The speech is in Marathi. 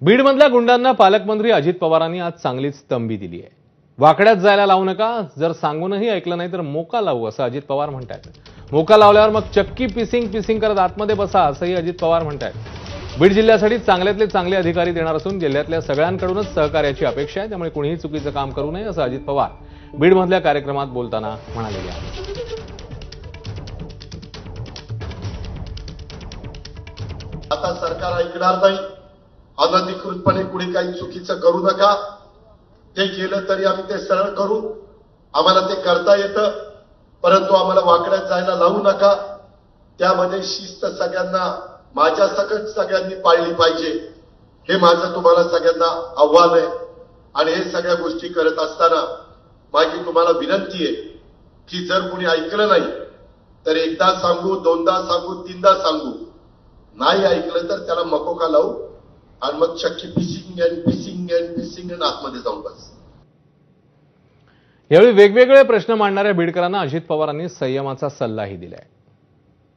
बीडमधल्या गुंडांना पालकमंत्री अजित पवारांनी आज चांगलीच तंबी दिली आहे। वाकड्यात जायला लावू नका, जर सांगूनही ऐकलं नाही तर मोका लावू असं अजित पवार म्हणतात। मोका लावल्यावर मग चक्की पिसिंग करत आतमध्ये बसा असंही अजित पवार म्हणतात। बीड जिल्ह्यासाठी चांगल्यातले चांगले अधिकारी देणार असून जिल्ह्यातल्या सगळ्यांकडूनच सहकार्याची अपेक्षा आहे, त्यामुळे कुणीही चुकीचं काम करू नये असं अजित पवार बीडमधल्या कार्यक्रमात बोलताना म्हणाले आहे। आता सरकार ऐकणार नाही, अनधिकृतपणे कुणी काही चुकीचं करू नका। ते केलं तरी आम्ही ते सरळ करू, आम्हाला ते करता येतं, परंतु आम्हाला वाकड्यात जायला लावू नका। त्यामध्ये शिस्त सगळ्यांना माझ्या सकट सगळ्यांनी पाळली पाहिजे, हे माझं तुम्हाला सगळ्यांना आव्हान आहे। आणि हे सगळ्या गोष्टी करत असताना माझी तुम्हाला विनंती आहे की जर कुणी ऐकलं नाही तर एकदा सांगू, दोनदा सांगू, तीनदा सांगू, नाही ऐकलं तर त्याला मकोका लावू आणि मग चक्की पिसिंग आणि आतमध्ये जाऊन बस। यावेळी वेगवेगळे प्रश्न मांडणाऱ्या बीडकरांना अजित पवारांनी संयमाचा सल्लाही दिलाय।